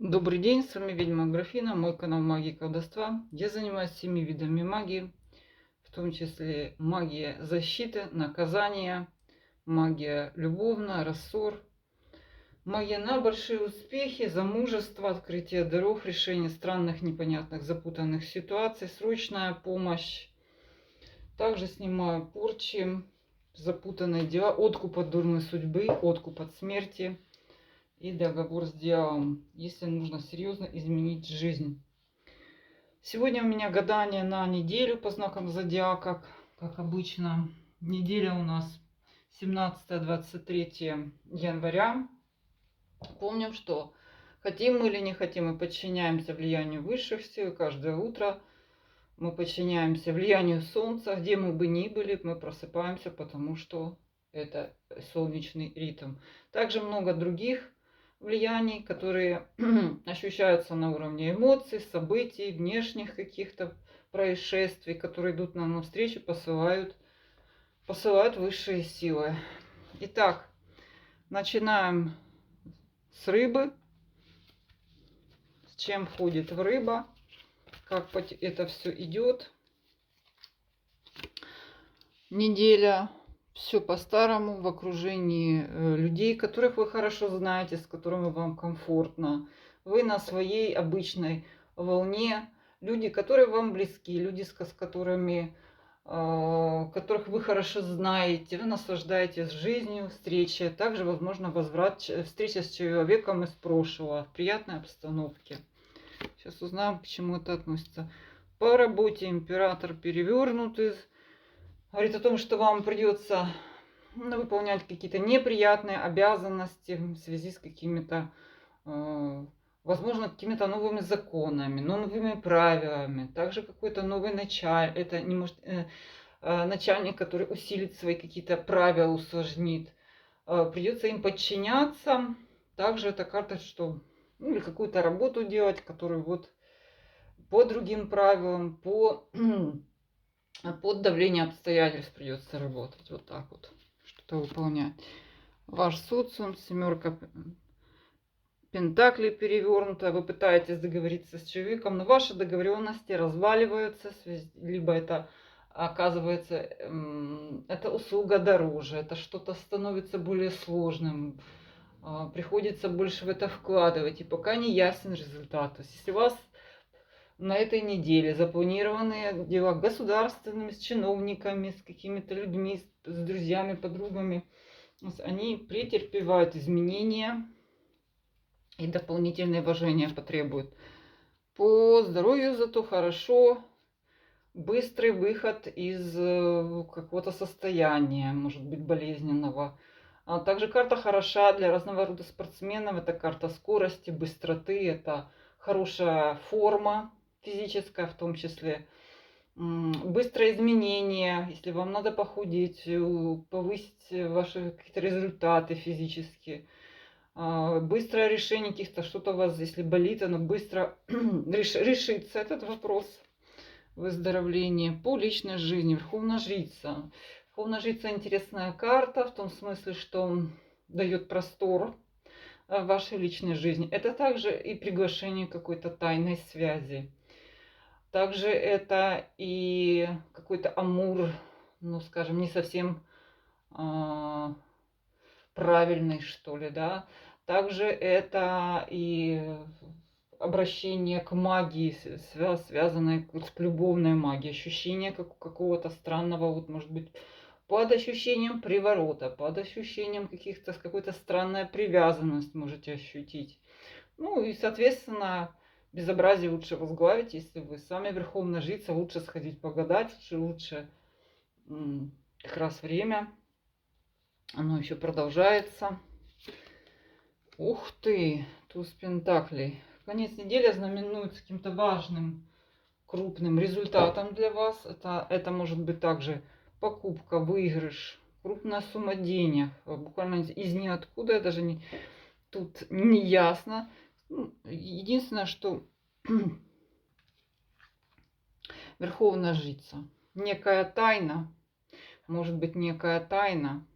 Добрый день, с вами ведьма Аграфена, мой канал магии и колдовства. Я занимаюсь 7 видами магии, в том числе магия защиты, наказания, магия любовная, рассор, магия на большие успехи, замужество, открытие даров, решение странных, непонятных, запутанных ситуаций, срочная помощь. Также снимаю порчи, запутанные дела, откуп от дурной судьбы, откуп от смерти и договор с дьяволом, если нужно серьезно изменить жизнь. Сегодня у меня гадание на неделю по знакам зодиака, как обычно. Неделя у нас 17-23 января. Помним, что хотим мы или не хотим, мы подчиняемся влиянию высших сил. Каждое утро мы подчиняемся влиянию Солнца. Где мы бы ни были, мы просыпаемся, потому что это солнечный ритм. Также много других влияний, которые ощущаются на уровне эмоций, событий, внешних каких-то происшествий, которые идут нам навстречу, посылают высшие силы. Итак, начинаем с рыбы. С чем входит в рыба, как это все идет. Неделя. Все по-старому, в окружении людей, которых вы хорошо знаете, с которыми вам комфортно. Вы на своей обычной волне. Люди, которые вам близки, люди, с которыми, которых вы хорошо знаете. Вы наслаждаетесь жизнью, встречей. Также, возможно, встреча с человеком из прошлого в приятной обстановке. Сейчас узнаем, к чему это относится. По работе император перевернутый. Говорит о том, что вам придется выполнять какие-то неприятные обязанности в связи с какими-то, возможно, какими-то новыми законами, новыми правилами. Также какой-то новый начальник, это не может, начальник, который усилит свои какие-то правила, усложнит. Придется им подчиняться. Также эта карта, что или какую-то работу делать, которую вот по другим правилам, под давлением обстоятельств придется работать. Вот так вот. Что-то выполнять. Ваш социум, семерка пентаклей перевернута. Вы пытаетесь договориться с человеком, но ваши договоренности разваливаются. Либо это оказывается, это услуга дороже, это что-то становится более сложным. Приходится больше в это вкладывать. И пока не ясен результат. То есть если у вас на этой неделе запланированные дела государственными, с чиновниками, с какими-то людьми, с друзьями, подругами, они претерпевают изменения и дополнительные вложения потребуют. По здоровью зато хорошо, быстрый выход из какого-то состояния, может быть, болезненного. А также карта хороша для разного рода спортсменов. Это карта скорости, быстроты, это хорошая форма физическая в том числе. Быстрое изменение, если вам надо похудеть, повысить ваши какие-то результаты физические. Быстрое решение каких-то, что-то у вас, если болит, оно быстро решится, этот вопрос выздоровления. По личной жизни, Верховная Жрица. Верховная Жрица интересная карта в том смысле, что дает простор в вашей личной жизни. Это также и приглашение какой-то тайной связи. Также это и какой-то амур, ну, скажем, не совсем правильный, что ли, да. Также это и обращение к магии, связанной с любовной магией, ощущение какого-то странного, вот, может быть, под ощущением приворота, под ощущением какой-то странная привязанность можете ощутить. Ну и, соответственно, безобразие лучше возглавить, если вы сами верховная жрица, лучше сходить погадать, лучше как раз время. Оно еще продолжается. Ух ты, туз пентаклей. Конец недели знаменуется каким-то важным, крупным результатом для вас. Это может быть также покупка, выигрыш, крупная сумма денег. Буквально из ниоткуда, даже тут не ясно. Единственное, что верховная жрица. Некая тайна, может быть некая тайна,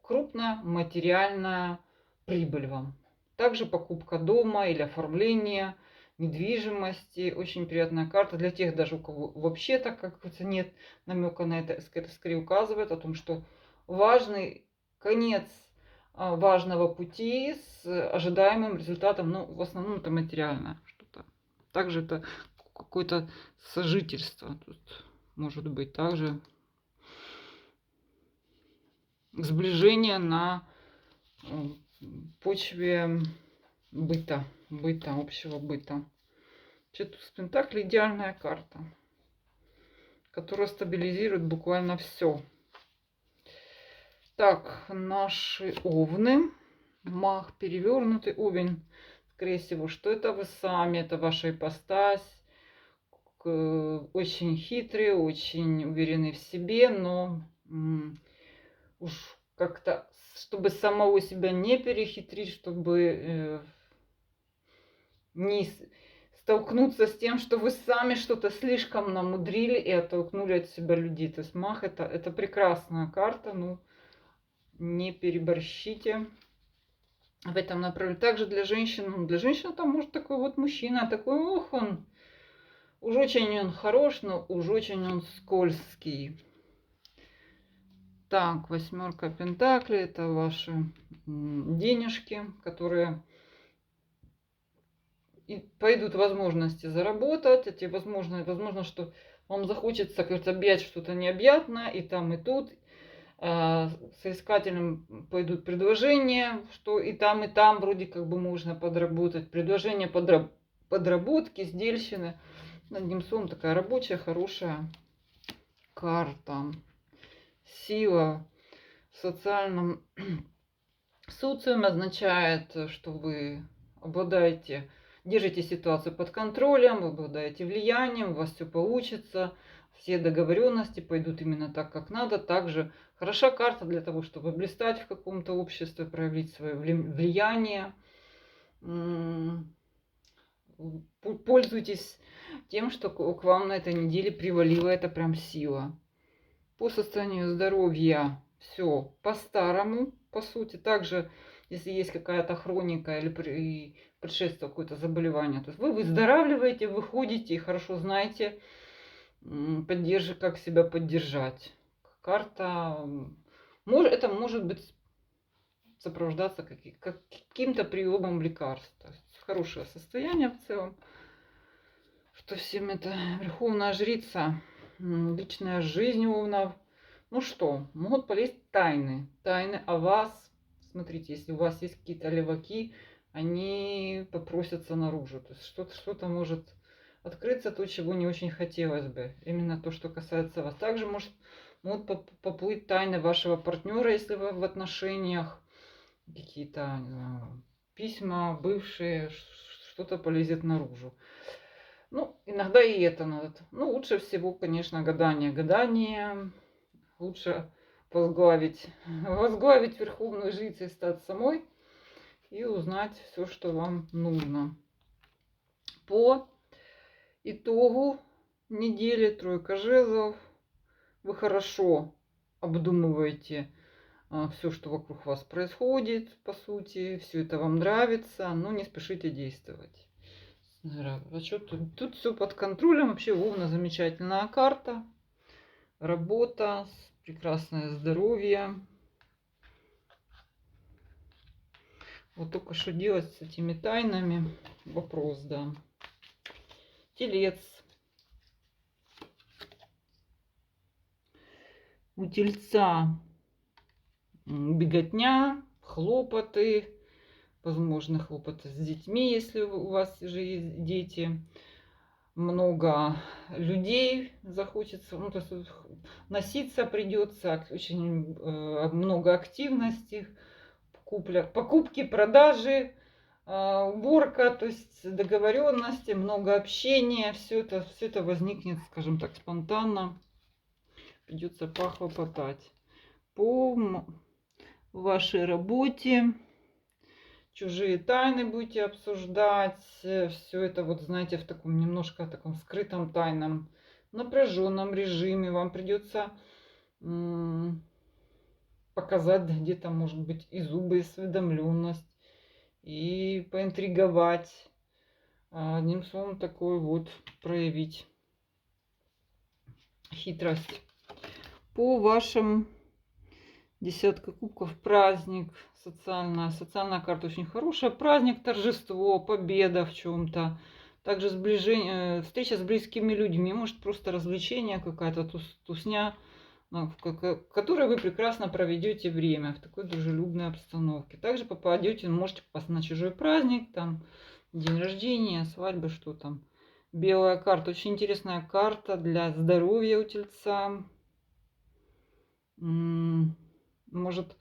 крупная материальная прибыль вам. Также покупка дома или оформление недвижимости. Очень приятная карта для тех даже, у кого вообще так как говорится, нет намека на это скорее указывает о том, что важный конец важного пути с ожидаемым результатом, ну, в основном это материальное что-то. Также это какое-то сожительство тут может быть. Также сближение на почве быта, общего быта. Туз Пентаклей идеальная карта, которая стабилизирует буквально все. Так, наши овны. Маг, перевернутый овен. Скорее всего, что это вы сами, это ваша ипостась. Очень хитрый, очень уверенный в себе, но уж как-то, чтобы самого себя не перехитрить, чтобы не столкнуться с тем, что вы сами что-то слишком намудрили и оттолкнули от себя людей. То есть маг это прекрасная карта, ну не переборщите в этом направлении. Также для женщин, там может такой вот мужчина, такой, ох, уж очень он хорош, но уж очень он скользкий. Так, 8 пентаклей, это ваши денежки, которые и пойдут возможности заработать. Эти возможно, что вам захочется, как объять что-то необъятное, и там, и тут. Соискателям пойдут предложения, что и там вроде как бы можно подработать. Предложения подработки, сдельщины. Одним словом, такая рабочая, хорошая карта. Сила в социальном социуме означает, что вы держите ситуацию под контролем, вы обладаете влиянием, у вас все получится, все договоренности пойдут именно так, как надо. Также хороша карта для того, чтобы блистать в каком-то обществе, проявить свое влияние. Пользуйтесь тем, что к вам на этой неделе привалила эта прям сила. По состоянию здоровья все по-старому, по сути. Также, если есть какая-то хроника или предшествие какое-то заболевание, то есть вы выздоравливаете, выходите и хорошо знаете, как себя поддержать. Карта, это может быть сопровождаться каким-то приемом лекарств. То есть хорошее состояние в целом. Что всем это верховная жрица, личная жизнь овнов. Ну что, могут полезть тайны о вас. Смотрите, если у вас есть какие-то леваки, они попросятся наружу. То есть что-то может открыться, то, чего не очень хотелось бы. Именно то, что касается вас. Также могут поплыть тайны вашего партнера, если вы в отношениях. Какие-то письма бывшие, что-то полезет наружу. Ну, иногда и это надо. Ну, лучше всего, конечно, гадание. Гадание лучше возглавить верховную жрицу и стать самой и узнать все, что вам нужно. По итогу недели тройка жезлов. Вы хорошо обдумываете все, что вокруг вас происходит, по сути. Все это вам нравится, но не спешите действовать. Тут все под контролем. Вообще Овна замечательная карта. Работа, прекрасное здоровье. Вот только что делать с этими тайнами? Вопрос, да. Телец. У Тельца беготня, хлопоты. Возможно, хлопоты с детьми, если у вас же есть дети. Много людей захочется, ну, то есть носиться придется, очень много активности, покупки, продажи, уборка, то есть договоренности, много общения, все это возникнет, скажем так, спонтанно, придется похлопотать. По вашей работе чужие тайны будете обсуждать. Все это, вот знаете, в таком немножко таком скрытом, тайном, напряженном режиме. Вам придется показать где-то, может быть, и зубы, и осведомленность. и поинтриговать. Одним словом, такой вот проявить хитрость. По вашим десятка кубков, праздник, социальная карта очень хорошая. Праздник, торжество, победа в чем-то. Также сближение, встреча с близкими людьми, может просто развлечение какая-то, тусня, в которой вы прекрасно проведете время в такой дружелюбной обстановке. Также можете попасть на чужой праздник, там день рождения, свадьба, что там. Белая карта, очень интересная карта для здоровья у Тельца. Может,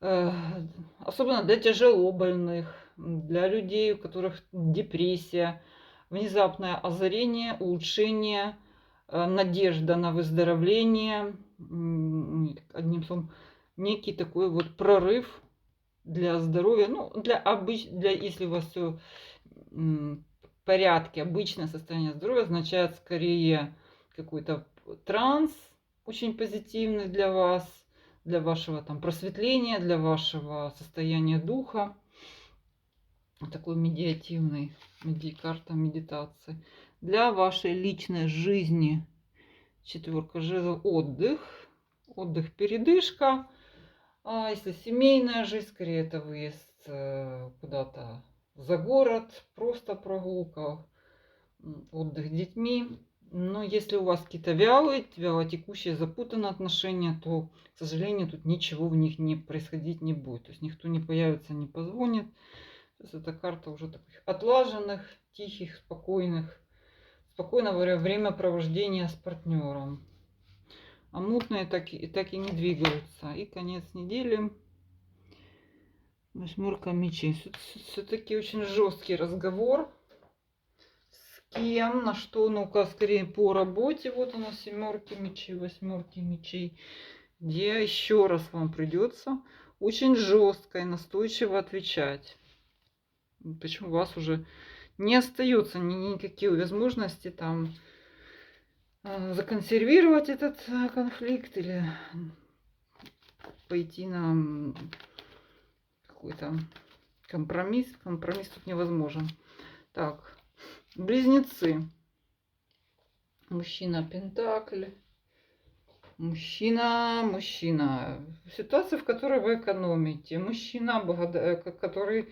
особенно для тяжелобольных, для людей, у которых депрессия, внезапное озарение, улучшение, надежда на выздоровление, одним словом, некий такой вот прорыв для здоровья, ну, если у вас все в порядке, обычное состояние здоровья означает скорее какой-то транс, очень позитивный для вас, для вашего там просветления, для вашего состояния духа. Такой медитативный, карта медитации. Для вашей личной жизни четверка жезлов, отдых, передышка. А если семейная жизнь, скорее это выезд куда-то за город, просто прогулка, отдых с детьми. Но если у вас какие-то вялотекущие, запутанные отношения, то, к сожалению, тут ничего в них не происходить не будет. То есть никто не появится, не позвонит. То есть это карта уже таких отлаженных, тихих, спокойного времяпровождения с партнером. А мутные так и не двигаются. И конец недели. Восьмерка мечей. Все-таки очень жесткий разговор. С кем, на что, ну-ка, скорее по работе. Вот у нас семерки мечей, восьмерки мечей. Где еще раз вам придется очень жестко и настойчиво отвечать. Причем у вас уже не остается никаких возможностей там законсервировать этот конфликт или пойти на какой-то компромисс. Компромисс тут невозможен. Так, близнецы. Мужчина Пентакль. Мужчина. Ситуация, в которой вы экономите. Мужчина, который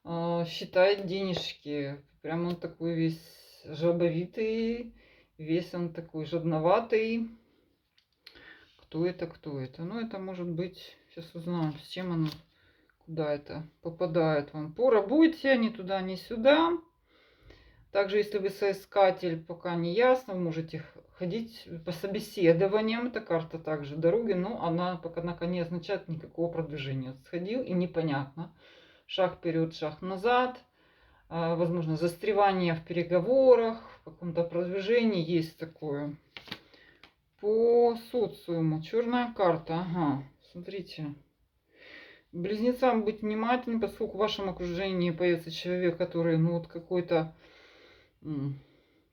считает денежки. Прям он такой весь жабовитый. Весь он такой жадноватый. Кто это? Ну, это может быть... Сейчас узнаем, с чем оно... Куда это попадает вам по работе, ни туда, ни сюда. Также, если вы соискатель, пока не ясно, вы можете ходить по собеседованиям. Эта карта также дороги, но она пока не означает никакого продвижения. Сходил и непонятно. Шаг вперед, шаг назад. Возможно, застревание в переговорах, в каком-то продвижении есть такое. По социуму. Черная карта. Ага, смотрите. Близнецам быть внимательным, поскольку в вашем окружении появится человек, который, ну вот какой-то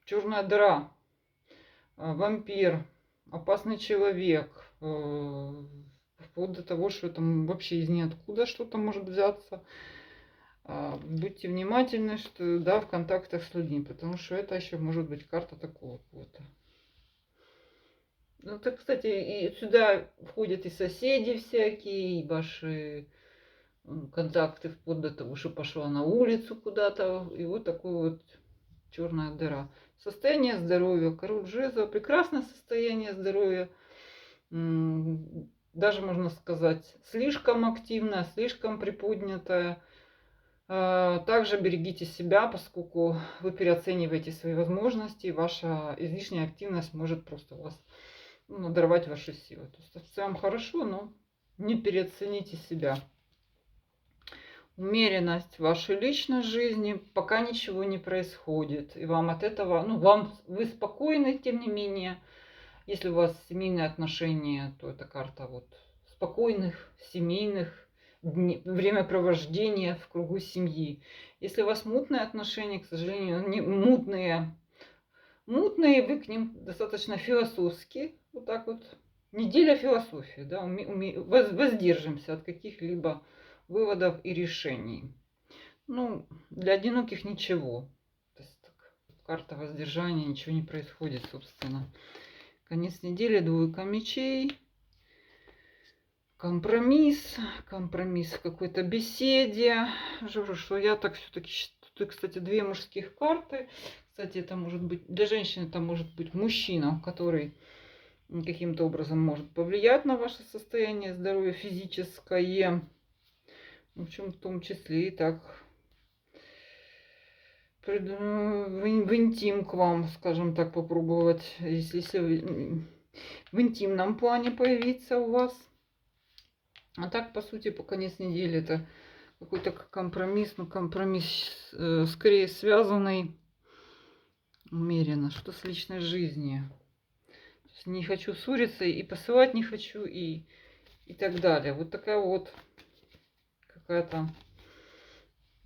черная дыра, вампир, опасный человек, вплоть до того, что там вообще из ниоткуда что-то может взяться. Будьте внимательны, что да, в контактах с людьми, потому что это еще может быть карта такого какого-то. Ну, так, кстати, и сюда входят и соседи всякие, и ваши контакты, вплоть до того, что пошла на улицу куда-то. И вот такой вот черная дыра. Состояние здоровья. Король жезлов. Прекрасное состояние здоровья. Даже, можно сказать, слишком активное, слишком приподнятое. Также берегите себя, поскольку вы переоцениваете свои возможности. Ваша излишняя активность может просто вас надорвать ваши силы. То есть в целом хорошо, но не переоцените себя. Умеренность в вашей личной жизни, пока ничего не происходит. И вам от этого, вы спокойны, тем не менее. Если у вас семейные отношения, то это карта вот спокойных, семейных времяпровождения в кругу семьи. Если у вас мутные отношения, к сожалению, они мутные, вы к ним достаточно философски, вот так вот. Неделя философии, да, воздержимся от каких-либо выводов и решений. Ну, для одиноких ничего. То есть так, карта воздержания, ничего не происходит, собственно. Конец недели, двойка мечей. Компромисс. Компромисс в какой-то беседе. Что я так все-таки считаю. Тут, кстати, две мужских карты. Кстати, это может быть, для женщины это может быть мужчина, который каким-то образом может повлиять на ваше состояние здоровья физическое. В том числе и так в интим к вам, скажем так, попробовать, если в интимном плане появиться у вас. А так, по сути, по конец недели это какой-то компромисс, но компромисс скорее связанный умеренно, что с личной жизнью. Не хочу ссориться, и посылать не хочу, и так далее. Вот такая вот какая-то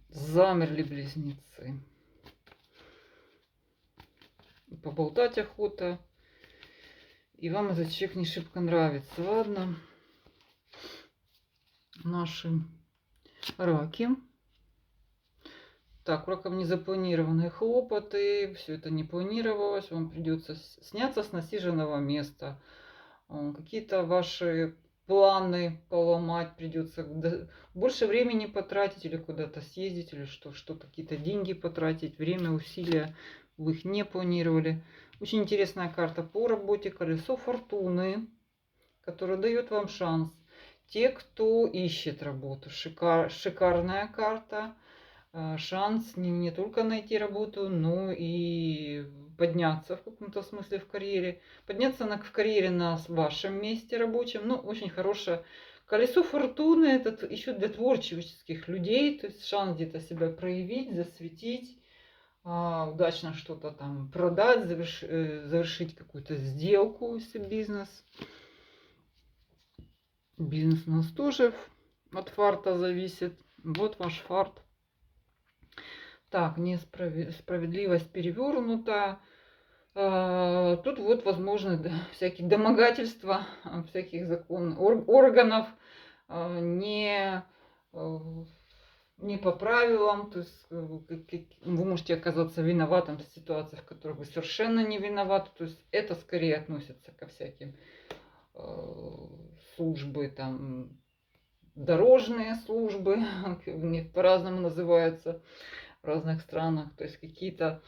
замерли близнецы. Поболтать охота. И вам этот человек не шибко нравится. Ладно. Наши раки. Так, у раков незапланированные хлопоты. Все это не планировалось. Вам придется сняться с насиженного места. Какие-то ваши планы поломать придется. Больше времени потратить или куда-то съездить, или что какие-то деньги потратить. Время, усилия. Вы их не планировали. Очень интересная карта по работе. Колесо фортуны, которая дает вам шанс. Те, кто ищет работу. Шикарная карта. Шанс не только найти работу, но и подняться в каком-то смысле в карьере. Подняться в карьере на вашем месте рабочем. Ну, очень хорошее. Колесо фортуны это еще для творческих людей. То есть шанс где-то себя проявить, засветить. Удачно что-то там продать, завершить какую-то сделку, если бизнес. Бизнес у нас тоже от фарта зависит. Вот ваш фарт. Так, несправедливость перевернута. Тут вот возможно всякие домогательства всяких органов не по правилам. То есть вы можете оказаться виноватым в ситуациях, в которых вы совершенно не виноваты. То есть это скорее относится ко всяким службы, там, дорожные службы, по-разному называются в разных странах. То есть какие-то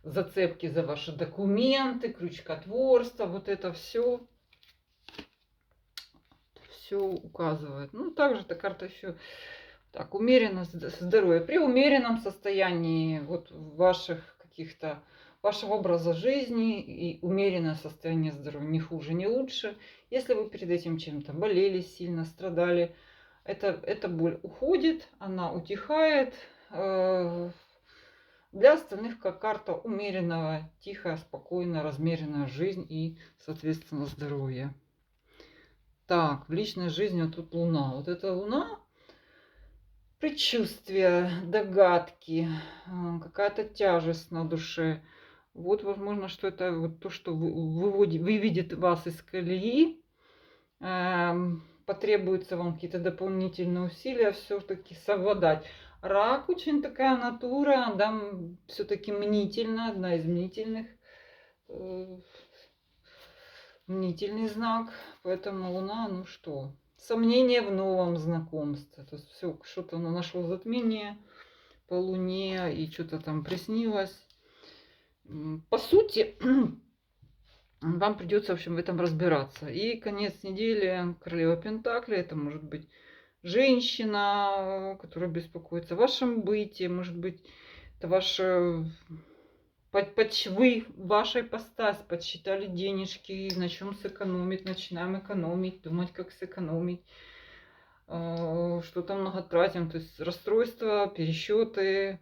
зацепки за ваши документы, крючкотворство, вот это все указывает. Ну, также эта карта еще так, умеренность здоровья. При умеренном состоянии вот ваших каких-то вашего образа жизни и умеренное состояние здоровья не хуже, не лучше. Если вы перед этим чем-то болели сильно, страдали, эта боль уходит, она утихает. Для остальных как карта умеренного, тихая, спокойная, размеренная жизнь и, соответственно, здоровье. Так, в личной жизни вот тут Луна. Вот эта Луна, предчувствия, догадки, какая-то тяжесть на душе. Вот, возможно, что это вот то, что выведет вас из колеи. Потребуется вам какие-то дополнительные усилия все-таки совладать. Рак очень такая натура, да, все-таки мнительная, одна из мнительных. Мнительный знак, поэтому Луна, ну что, сомнение в новом знакомстве. То есть все, что-то нашло затмение по Луне и что-то там приснилось. По сути, вам придется, в общем, в этом разбираться. И конец недели, королева Пентакли, это может быть женщина, которая беспокоится о вашем быте, может быть, это ваша... Вы вашей ипостась подсчитали денежки, на чем сэкономить, начинаем экономить, думать, как сэкономить, что-то много тратим, то есть расстройства, пересчеты,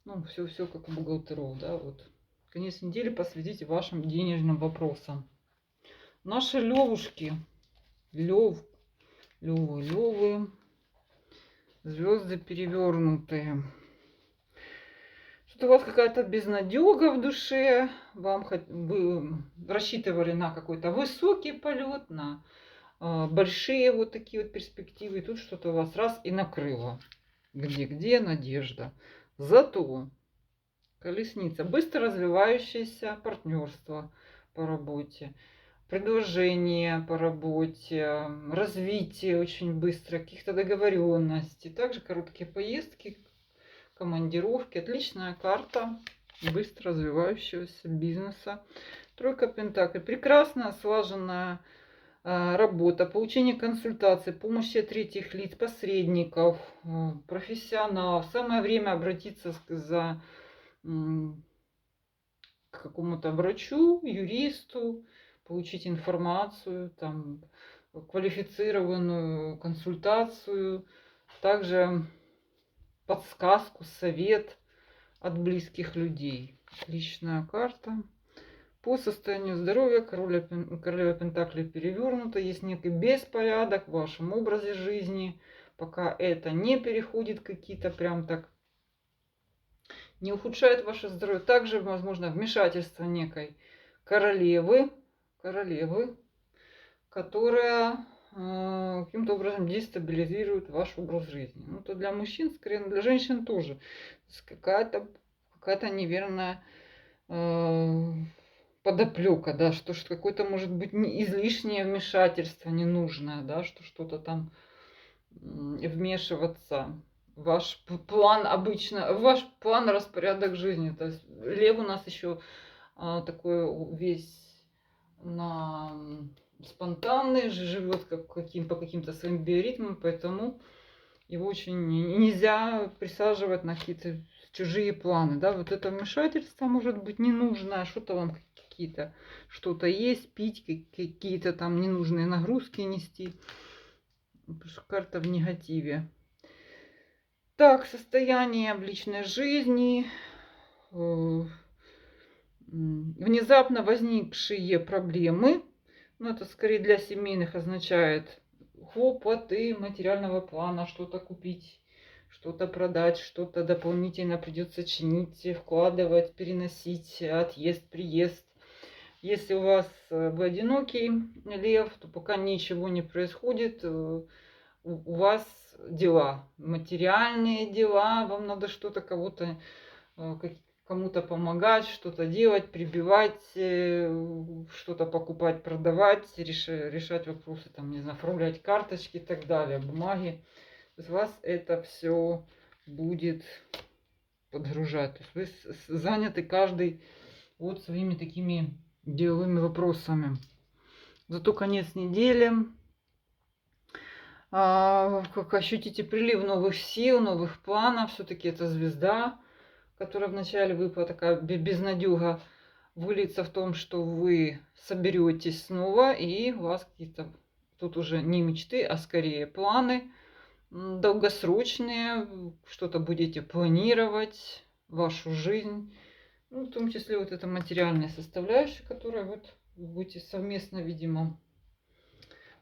ну, все как у бухгалтеров, да, вот. Конец недели посвятите вашим денежным вопросам. Наши левушки, левы, звезды перевернутые. Что-то у вас какая-то безнадега в душе, вы рассчитывали на какой-то высокий полет, на большие вот такие вот перспективы. И тут что-то у вас раз и накрыло. Где надежда? Зато колесница, быстро развивающееся партнерство по работе, предложение по работе, развитие очень быстро, каких-то договоренностей. Также короткие поездки, командировки. Отличная карта быстро развивающегося бизнеса. Тройка пентаклей. Прекрасная, слаженная работа, получение консультаций, помощи от третьих лиц, посредников, профессионалов. Самое время обратиться за к какому-то врачу, юристу, получить информацию, там, квалифицированную консультацию, также подсказку, совет от близких людей. Отличная карта. По состоянию здоровья королева Пентаклей перевернута. Есть некий беспорядок в вашем образе жизни. Пока это не переходит какие-то прям так, не ухудшает ваше здоровье. Также, возможно, вмешательство некой королевы, которая каким-то образом дестабилизирует ваш образ жизни. Ну, то для мужчин, скорее, но для женщин тоже. Какая-то неверная подоплека, да, что какое-то может быть излишнее вмешательство ненужное, да, что что-то там вмешиваться в ваш план обычно, в ваш план распорядок жизни. То есть лев у нас еще такой весь на спонтанный, живет по каким-то своим биоритмам, поэтому его очень нельзя присаживать на какие-то чужие планы, да, вот это вмешательство может быть ненужное, что-то вам что-то есть, пить, какие-то там ненужные нагрузки нести, потому что карта в негативе. Так, состояние в личной жизни, внезапно возникшие проблемы, ну, это скорее для семейных означает хлопоты материального плана, что-то купить, что-то продать, что-то дополнительно придется чинить, вкладывать, переносить, отъезд, приезд. Если у вас вы одинокий лев, то пока ничего не происходит, у вас дела, материальные дела, вам надо что-то кому-то помогать, что-то делать, прибивать, что-то покупать, продавать, решать вопросы, там, не знаю, оформлять карточки и так далее, бумаги. То есть вас это все будет подгружать. То есть вы заняты каждый вот своими такими деловыми вопросами. Зато конец недели. Как ощутите прилив новых сил, новых планов. Все-таки это звезда, которая вначале выпала, такая безнадега, выльется в том, что вы соберетесь снова, и у вас какие-то тут уже не мечты, а скорее планы долгосрочные, что-то будете планировать, вашу жизнь, ну, в том числе вот эта материальная составляющая, которая вот вы будете совместно, видимо,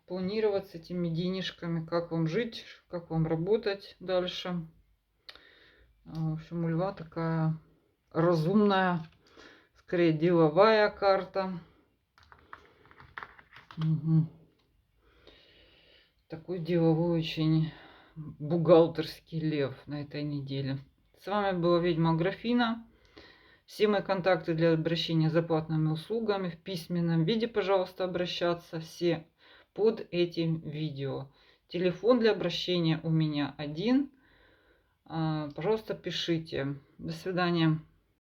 планировать с этими денежками, как вам жить, как вам работать дальше. В общем, у льва такая разумная, скорее деловая карта. Угу. Такой деловой очень бухгалтерский лев на этой неделе. С вами была ведьма Аграфена. Все мои контакты для обращения за платными услугами в письменном виде, пожалуйста, обращаться. Все под этим видео. Телефон для обращения у меня один. Пожалуйста, пишите. До свидания.